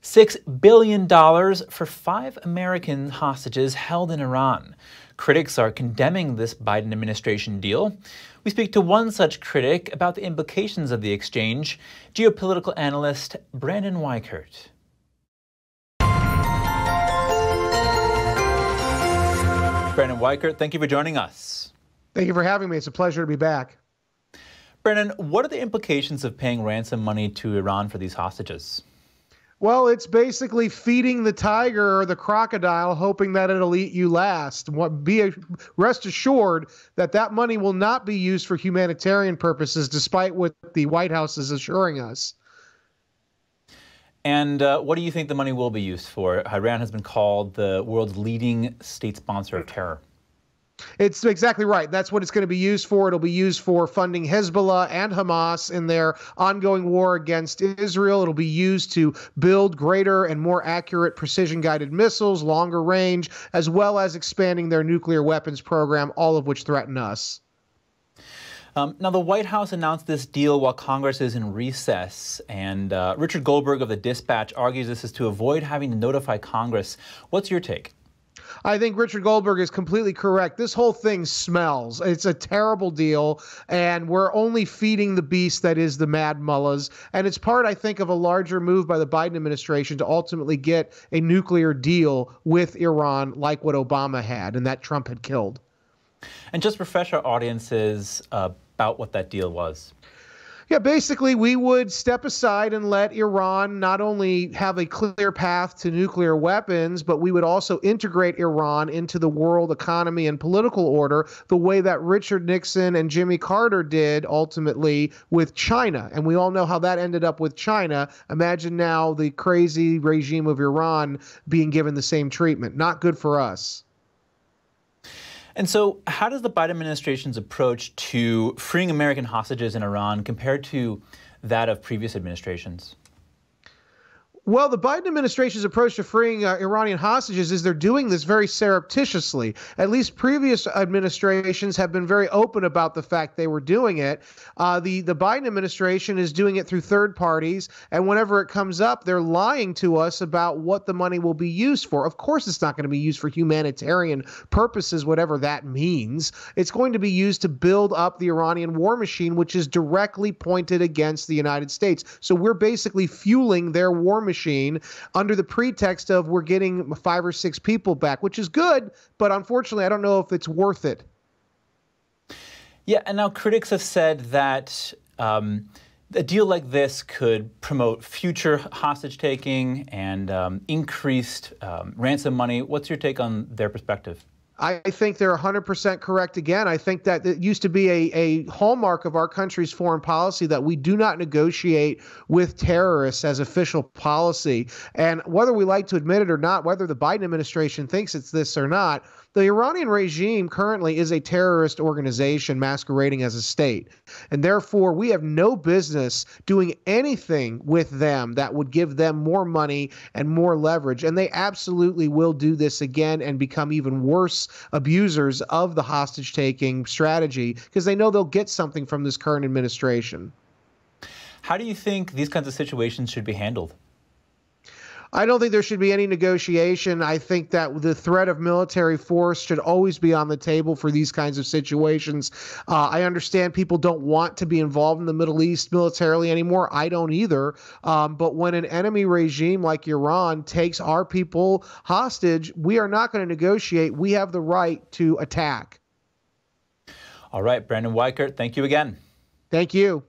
$6 billion for 5 American hostages held in Iran. Critics are condemning this Biden administration deal. We speak to one such critic about the implications of the exchange, geopolitical analyst Brandon Weikert. Brandon Weikert, thank you for joining us. Thank you for having me. It's a pleasure to be back. Brandon, what are the implications of paying ransom money to Iran for these hostages? Well, it's basically feeding the tiger or the crocodile, hoping that it'll eat you last. Rest assured that that money will not be used for humanitarian purposes, despite what the White House is assuring us. And what do you think the money will be used for? Iran has been called the world's leading state sponsor of terror. It's exactly right. That's what it's going to be used for. It'll be used for funding Hezbollah and Hamas in their ongoing war against Israel. It'll be used to build greater and more accurate precision-guided missiles, longer range, as well as expanding their nuclear weapons program, all of which threaten us. Now, the White House announced this deal while Congress is in recess, and Richard Goldberg of the Dispatch argues this is to avoid having to notify Congress. What's your take? I think Richard Goldberg is completely correct. This whole thing smells. It's a terrible deal, and we're only feeding the beast that is the mad mullahs. And it's part, I think, of a larger move by the Biden administration to ultimately get a nuclear deal with Iran like what Obama had and that Trump had killed. And just refresh our audiences about what that deal was. Yeah, basically, we would step aside and let Iran not only have a clear path to nuclear weapons, but we would also integrate Iran into the world economy and political order the way that Richard Nixon and Jimmy Carter did ultimately with China. And we all know how that ended up with China. Imagine now the crazy regime of Iran being given the same treatment. Not good for us. And so how does the Biden administration's approach to freeing American hostages in Iran compare to that of previous administrations? Well, the Biden administration's approach to freeing Iranian hostages is they're doing this very surreptitiously. At least previous administrations have been very open about the fact they were doing it. The Biden administration is doing it through third parties, and whenever it comes up, they're lying to us about what the money will be used for. Of course, it's not going to be used for humanitarian purposes, whatever that means. It's going to be used to build up the Iranian war machine, which is directly pointed against the United States. So we're basically fueling their war machine under the pretext of we're getting 5 or 6 people back, which is good, but unfortunately, I don't know if it's worth it. Yeah, and now critics have said that a deal like this could promote future hostage-taking and increased ransom money. What's your take on their perspective? I think they're 100% correct again. I think that it used to be a hallmark of our country's foreign policy that we do not negotiate with terrorists as official policy. And whether we like to admit it or not, whether the Biden administration thinks it's this or not, the Iranian regime currently is a terrorist organization masquerading as a state. And therefore, we have no business doing anything with them that would give them more money and more leverage. And they absolutely will do this again and become even worse abusers of the hostage-taking strategy because they know they'll get something from this current administration. How do you think these kinds of situations should be handled? I don't think there should be any negotiation. I think that the threat of military force should always be on the table for these kinds of situations. I understand people don't want to be involved in the Middle East militarily anymore. I don't either. But when an enemy regime like Iran takes our people hostage, we are not going to negotiate. We have the right to attack. All right, Brandon Weikert, thank you again. Thank you.